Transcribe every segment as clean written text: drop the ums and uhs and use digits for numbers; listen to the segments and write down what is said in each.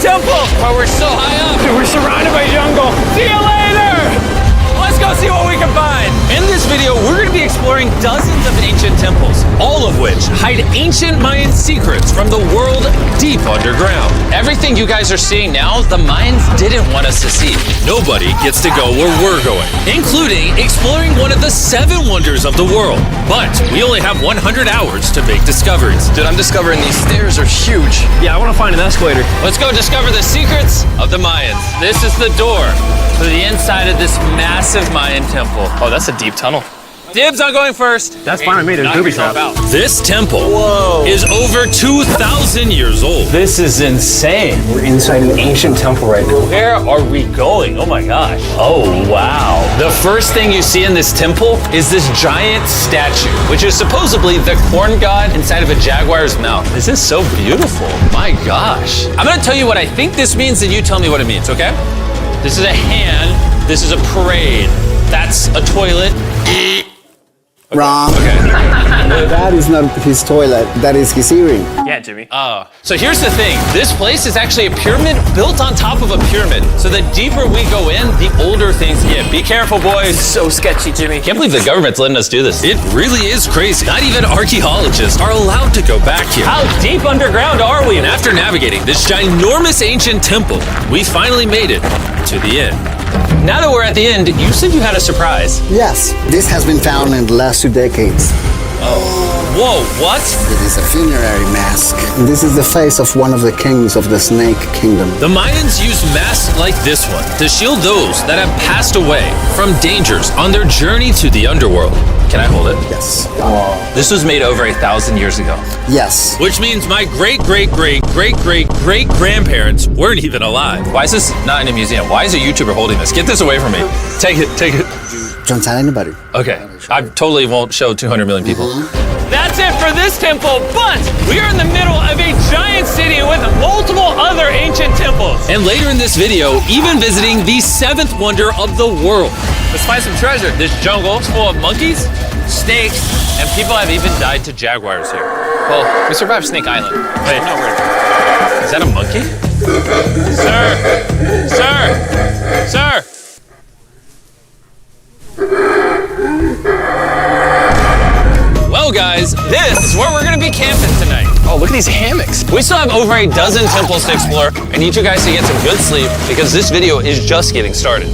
temple. But we're so high up. Dude, we're surrounded by jungle. See you later. Let's go see what we can find. In this video, we're going to be exploring dozens of ancient temples, all of which hide ancient Mayan secrets from the world deep underground. Everything you guys are seeing now, the Mayans didn't want us to see. Nobody gets to go where we're going, including exploring one of the 7 wonders of the world. But we only have 100 hours to make discoveries. Dude, I'm discovering these stairs are huge. Yeah, I want to find an escalator. Let's go discover the secrets of the Mayans. This is the door to the inside of this massive Mayan temple. Oh, that's a deep tunnel. Dibs on going first. That's fine with me. There's Knock booby yourself traps. out. This temple is over 2,000 years old. This is insane. We're inside an ancient temple right now. Where are we going? Oh my gosh. Oh, wow. The first thing you see in this temple is this giant statue, which is supposedly the corn god inside of a jaguar's mouth. This is so beautiful. My gosh. I'm gonna tell you what I think this means, and you tell me what it means, okay? This is a hand. This is a parade. That's a toilet. Wrong. Okay. That is not his toilet. That is his earring. Yeah, Jimmy. Oh. So here's the thing. This place is actually a pyramid built on top of a pyramid. So the deeper we go in, the older things get. Be careful, boys. So sketchy, Jimmy. Can't believe the government's letting us do this. It really is crazy. Not even archaeologists are allowed to go back here. How deep underground are we? And after navigating this ginormous ancient temple, we finally made it to the end. Now that we're at the end, you said you had a surprise. Yes, this has been found in the last 2 decades. Whoa, what? It is a funerary mask. This is the face of one of the kings of the Snake Kingdom. The Mayans used masks like this one to shield those that have passed away from dangers on their journey to the underworld. Can I hold it? Yes. This was made over 1,000 years ago. Yes. Which means my great-great-great-great-great-grandparents weren't even alive. Why is this not in a museum? Why is a YouTuber holding this? Get this away from me. Take it, take it. Don't tell anybody. Okay, I totally won't show 200 million people. That's it for this temple, but we are in the middle of a giant city with multiple other ancient temples. And later in this video, even visiting the 7th wonder of the world. Let's find some treasure. This jungle is full of monkeys, snakes, and people have even died to jaguars here. Well, we survived Snake Island. Wait, no, is that a monkey? Sir! Sir! Sir! Well, guys, this is where we're gonna be camping tonight. Oh, look at these hammocks. We still have over a dozen temples to explore. I need you guys to get some good sleep because this video is just getting started.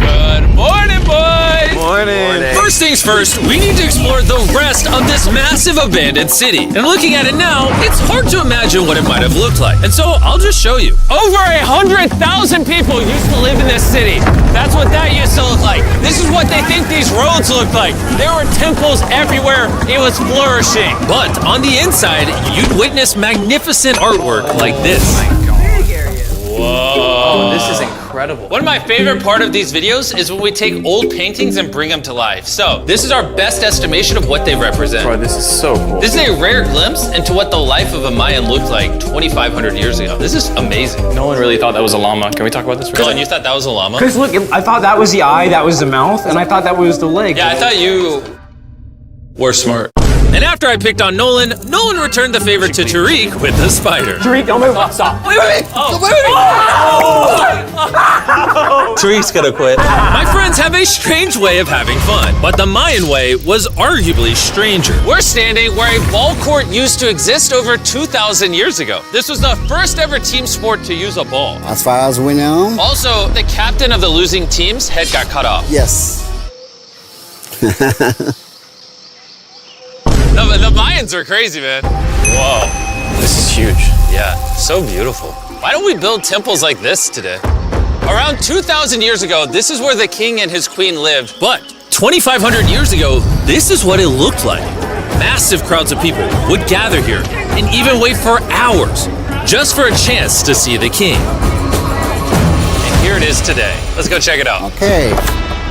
Good morning, boys! Morning. First things first, we need to explore the rest of this massive abandoned city. And looking at it now, it's hard to imagine what it might have looked like. And so I'll just show you. Over 100,000 people used to live in this city. That's what that used to look like. This is what they think these roads look like. There were temples everywhere. It was flourishing. But on the inside, you'd witness magnificent artwork like this. Whoa. This is incredible. One of my favorite part of these videos is when we take old paintings and bring them to life. So this is our best estimation of what they represent. Bro, this is so cool. This is a rare glimpse into what the life of a Mayan looked like 2,500 years ago. This is amazing. No one really thought that was a llama. Can we talk about this for a Dylan, second? you thought that was a llama? Because look, I thought that was the eye, that was the mouth, and I thought that was the leg. Yeah, I thought you were smart. And after I picked on Nolan returned the favor to Tariq with the spider. Tariq, don't move. Stop. Wait. Tariq's gonna quit. My friends have a strange way of having fun, but the Mayan way was arguably stranger. We're standing where a ball court used to exist over 2,000 years ago. This was the first ever team sport to use a ball. As far as we know. Also, the captain of the losing team's head got cut off. Yes. The Mayans are crazy, man. Whoa. This is huge. Yeah, so beautiful. Why don't we build temples like this today? Around 2,000 years ago, this is where the king and his queen lived. But 2,500 years ago, this is what it looked like. Massive crowds of people would gather here and even wait for hours just for a chance to see the king. And here it is today. Let's go check it out. Okay.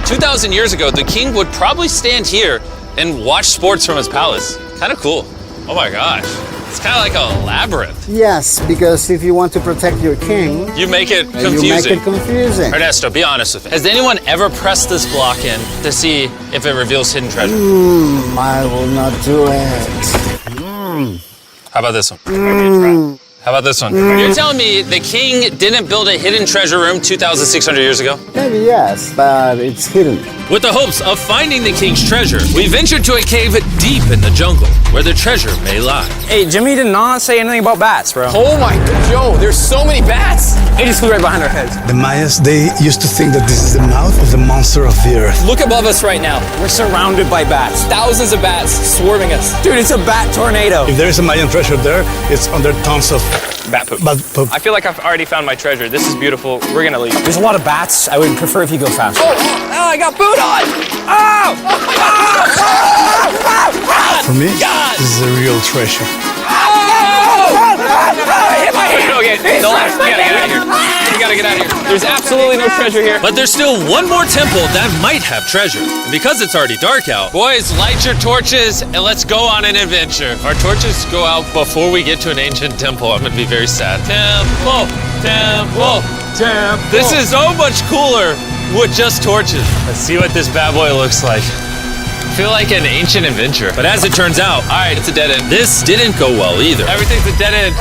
2,000 years ago, the king would probably stand here and watch sports from his palace. Kind of cool. Oh my gosh. It's kind of like a labyrinth. Yes, because if you want to protect your king, You make it confusing. you make it confusing. Ernesto, be honest with me. Has anyone ever pressed this block in to see if it reveals hidden treasure? I will not do it. How about this one? How about this one? You're telling me the king didn't build a hidden treasure room 2,600 years ago? Maybe yes, but it's hidden. With the hopes of finding the king's treasure, we ventured to a cave deep in the jungle where the treasure may lie. Hey, Jimmy did not say anything about bats, bro. Oh my God, Joe, there's so many bats. They just flew right behind our heads. The Mayas, they used to think that this is the mouth of the monster of the earth. Look above us right now. We're surrounded by bats. Thousands of bats swarming us. Dude, it's a bat tornado. If there is a Mayan treasure there, it's under tons of Bat poop. bat poop. I feel like I've already found my treasure. This is beautiful. We're gonna leave. There's a lot of bats. I would prefer if you go faster. Oh, I got food on. For me, this is a real treasure. Okay, no, we gotta get out of here. We gotta get out of here. There's absolutely no treasure here. But there's still one more temple that might have treasure. And because it's already dark out, boys, light your torches and let's go on an adventure. If our torches go out before we get to an ancient temple, I'm gonna be very sad. Temple, temple, temple. This is so much cooler with just torches. Let's see what this bad boy looks like. I feel like an ancient adventure. But as it turns out, all right, it's a dead end. This didn't go well either. Everything's a dead end.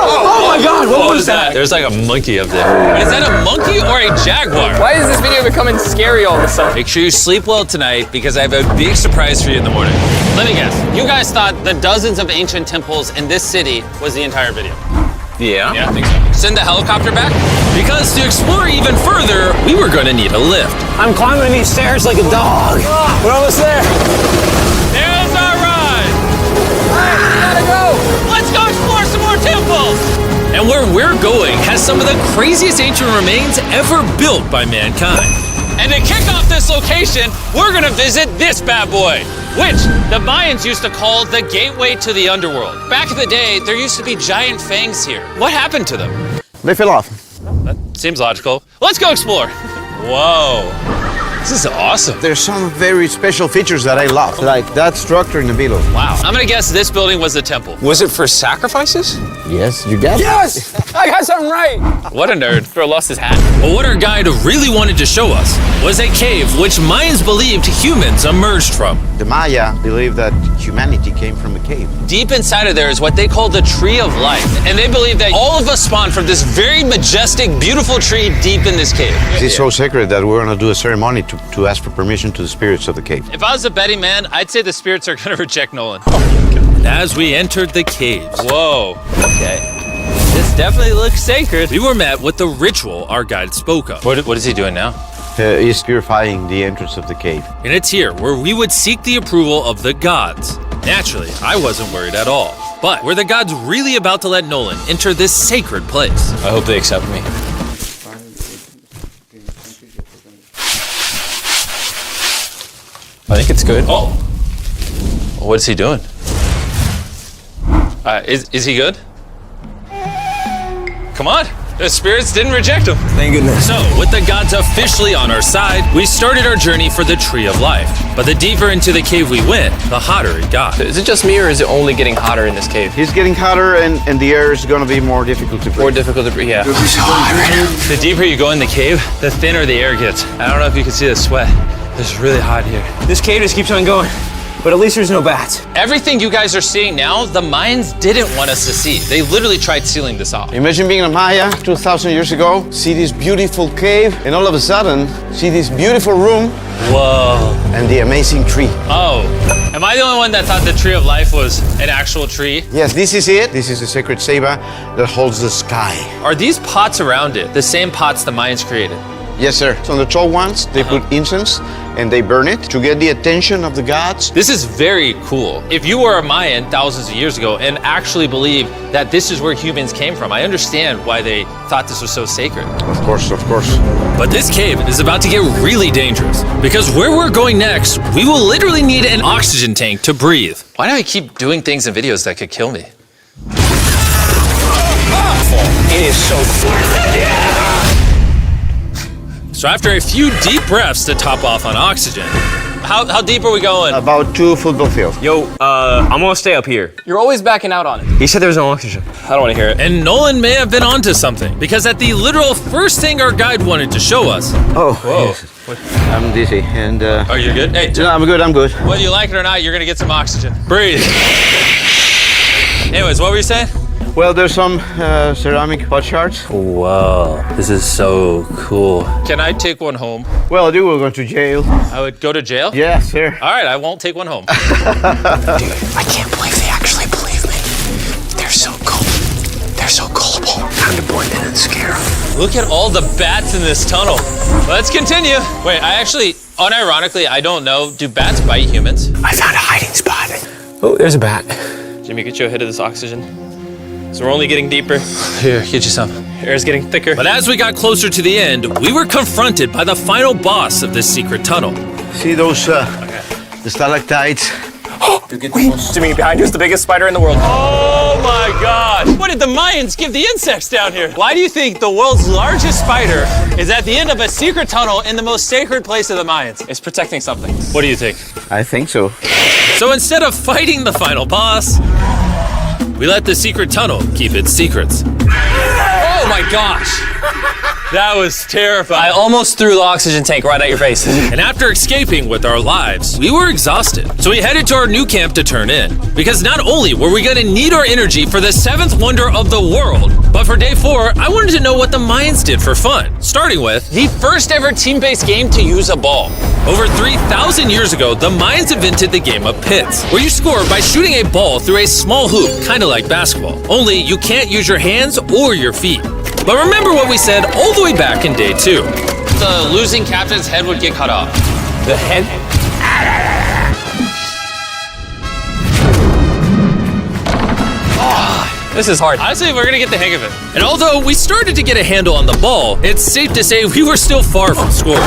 Oh my God, what was that? There's like a monkey up there. Is that a monkey or a jaguar? Why is this video becoming scary all of a sudden? Make sure you sleep well tonight because I have a big surprise for you in the morning. Let me guess. You guys thought the dozens of ancient temples in this city was the entire video. Yeah. Yeah, I think so. Send the helicopter back? Because to explore even further, we were going to need a lift. I'm climbing these stairs like a dog. We're almost there. There's our ride. Gotta go. Let's go explore some more temples. And where we're going has some of the craziest ancient remains ever built by mankind. And to kick off this location, we're gonna visit this bad boy, which the Mayans used to call the gateway to the underworld. Back in the day, there used to be giant fangs here. What happened to them? They fell off. That seems logical. Let's go explore. Whoa, this is awesome. There's some very special features that I love, like that structure in the middle. Wow. I'm gonna guess this building was the temple. Was it for sacrifices? Yes, you get it. Yes! I got something right. What a nerd. Throw lost his hat. But what our guide really wanted to show us was a cave which Mayans believed humans emerged from. The Maya believe that humanity came from a cave. Deep inside of there is what they call the Tree of Life. And they believe that all of us spawned from this very majestic, beautiful tree deep in this cave. It's so sacred that we're gonna do a ceremony to ask for permission to the spirits of the cave. If I was a betting man, I'd say the spirits are gonna reject Nolan. And as we entered the caves, whoa, okay. This definitely looks sacred. We were met with the ritual our guide spoke of. What is he doing now? He's purifying the entrance of the cave. And it's here where we would seek the approval of the gods. Naturally, I wasn't worried at all. But were the gods really about to let Nolan enter this sacred place? I hope they accept me. I think it's good. Oh! What is he doing? Is he good? Come on! The spirits didn't reject him. Thank goodness. So, with the gods officially on our side, we started our journey for the Tree of Life. But the deeper into the cave we went, the hotter it got. Is it just me or is it only getting hotter in this cave? He's getting hotter and the air is gonna be more difficult to breathe. More difficult to breathe, yeah. The deeper you go in the cave, the thinner the air gets. I don't know if you can see the sweat. It's really hot here. This cave just keeps on going. But at least there's no bats. Everything you guys are seeing now, the Mayans didn't want us to see. They literally tried sealing this off. Imagine being a Maya 2,000 years ago, see this beautiful cave, and all of a sudden, see this beautiful room Whoa. and the amazing tree. Oh, am I the only one that thought the Tree of Life was an actual tree? Yes, this is it. This is the sacred ceiba that holds the sky. Are these pots around it the same pots the Mayans created? Yes, sir. So on the tall ones, they put incense and they burn it to get the attention of the gods. This is very cool. If you were a Mayan thousands of years ago and actually believed that this is where humans came from, I understand why they thought this was so sacred. Of course, of course. But this cave is about to get really dangerous because where we're going next, we will literally need an oxygen tank to breathe. Why do I keep doing things in videos that could kill me? It is so So after a few deep breaths to top off on oxygen, how deep are we going? About 2 football fields. Yo, I'm gonna stay up here. You're always backing out on it. He said there was no oxygen. I don't want to hear it. And Nolan may have been onto something because at the literal first thing our guide wanted to show us. Oh, Whoa. yes. I'm dizzy and Are you good? Hey, no, I'm good, I'm good. whether you like it or not, you're gonna get some oxygen. Breathe. Anyways, what were you saying? Well, there's some ceramic pot shards. Whoa, this is so cool. Can I take one home? Well, you will go to jail. I would go to jail? Yes, sir. All right, I won't take one home. I can't believe they actually believe me. They're so cool. They're so gullible. Time to blend in and scare them. Look at all the bats in this tunnel. Let's continue. Wait, I actually, unironically, I don't know. Do bats bite humans? I found a hiding spot. Oh, there's a bat. Jimmy, get you a hit of this oxygen. So we're only getting deeper. Here, get you some. Air's getting thicker. But as we got closer to the end, we were confronted by the final boss of this secret tunnel. See those the stalactites? Jimmy, behind you is the biggest spider in the world. Oh my God! What did the Mayans give the insects down here? Why do you think the world's largest spider is at the end of a secret tunnel in the most sacred place of the Mayans? It's protecting something. What do you think? I think so. So instead of fighting the final boss, we let the secret tunnel keep its secrets. Oh my gosh! That was terrifying. I almost threw the oxygen tank right at your face. And after escaping with our lives, we were exhausted. So we headed to our new camp to turn in. Because not only were we gonna need our energy for the 7th wonder of the world, but for day 4, I wanted to know what the Mayans did for fun. Starting with the first ever team-based game to use a ball. Over 3,000 years ago, the Mayans invented the game of pits, where you score by shooting a ball through a small hoop, kind of like basketball. Only you can't use your hands or your feet. But remember what we said all the way back in day 2. The losing captain's head would get cut off. The head? This is hard. Honestly, we're gonna get the hang of it. And although we started to get a handle on the ball, it's safe to say we were still far from scoring.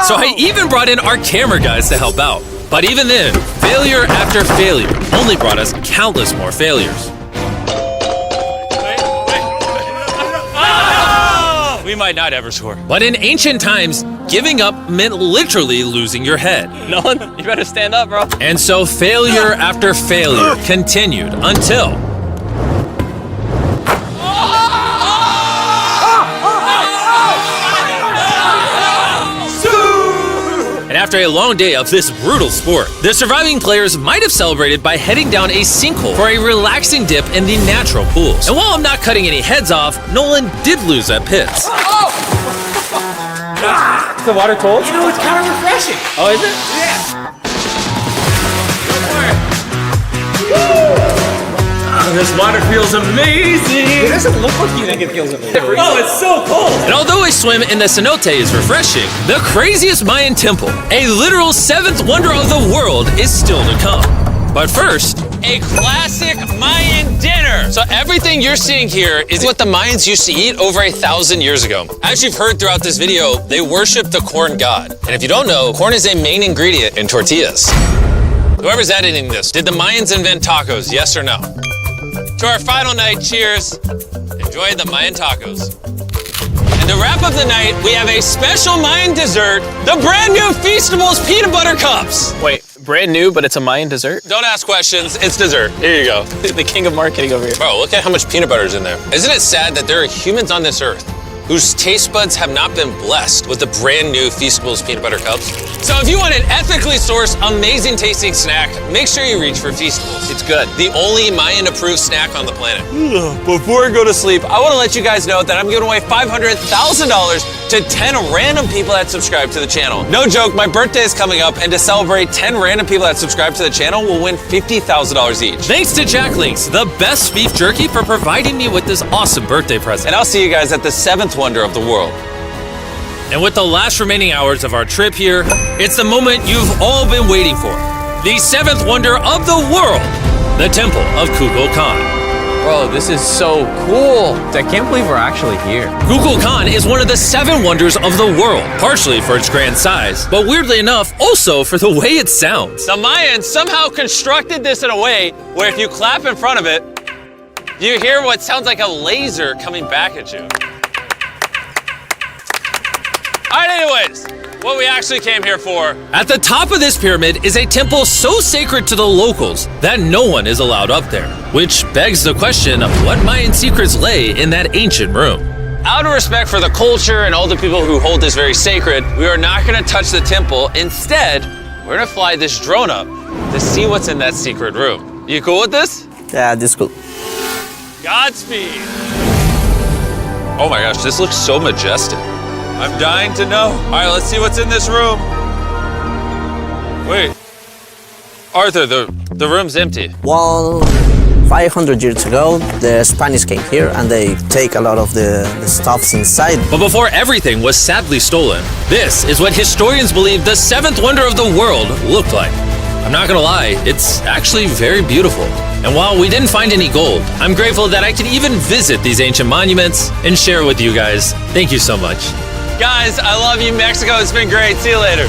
So I even brought in our camera guys to help out. But even then, failure after failure only brought us countless more failures. We might not ever score. But in ancient times, giving up meant literally losing your head. Nolan, you better stand up, bro. And so failure after failure continued until... And after a long day of this brutal sport, the surviving players might have celebrated by heading down a sinkhole for a relaxing dip in the natural pools. And while I'm not cutting any heads off, Nolan did lose at pits. Is the water cold? You know, it's kind of refreshing. Oh, is it? This water feels amazing! It doesn't look like you think it feels amazing. Oh, it's so cold! And although a swim in the cenote is refreshing, the craziest Mayan temple, a literal 7th wonder of the world, is still to come. But first, a classic Mayan dinner. So everything you're seeing here is what the Mayans used to eat over 1,000 years ago. As you've heard throughout this video, they worship the corn god. And if you don't know, corn is a main ingredient in tortillas. Whoever's editing this, did the Mayans invent tacos, yes or no? To our final night, cheers. Enjoy the Mayan tacos. And to wrap up the night, we have a special Mayan dessert, the brand new Feastables peanut butter cups. Wait, brand new, but it's a Mayan dessert? Don't ask questions, it's dessert. Here you go. The king of marketing over here. Bro, look at how much peanut butter is in there. Isn't it sad that there are humans on this earth whose taste buds have not been blessed with the brand new Feastables peanut butter cups? So if you want an ethically sourced, amazing tasting snack, make sure you reach for Feastables. It's good. The only Mayan approved snack on the planet. Before I go to sleep, I want to let you guys know that I'm giving away $500,000 to 10 random people that subscribe to the channel. No joke, my birthday is coming up, and to celebrate, 10 random people that subscribe to the channel will win $50,000 each. Thanks to Jack Links, the best beef jerky, for providing me with this awesome birthday present. And I'll see you guys at the 7th wonder of the world. And with the last remaining hours of our trip here, it's the moment you've all been waiting for. The 7th wonder of the world, the Temple of Kukulkan. Bro, this is so cool. I can't believe we're actually here. Kukulkan is one of the 7 wonders of the world, partially for its grand size, but weirdly enough, also for the way it sounds. The Mayans somehow constructed this in a way where if you clap in front of it, you hear what sounds like a laser coming back at you. All right, anyways, what we actually came here for. At the top of this pyramid is a temple so sacred to the locals that no one is allowed up there, which begs the question of what Mayan secrets lay in that ancient room. Out of respect for the culture and all the people who hold this very sacred, we are not gonna touch the temple. Instead, we're gonna fly this drone up to see what's in that secret room. You cool with this? Yeah, this is cool. Godspeed. Oh my gosh, this looks so majestic. I'm dying to know. All right, let's see what's in this room. Wait. Arthur, the room's empty. Well, 500 years ago, the Spanish came here and they take a lot of the stuffs inside. But before everything was sadly stolen, this is what historians believe the seventh wonder of the world looked like. I'm not gonna lie, it's actually very beautiful. And while we didn't find any gold, I'm grateful that I could even visit these ancient monuments and share with you guys. Thank you so much. Guys, I love you, Mexico. It's been great. See you later.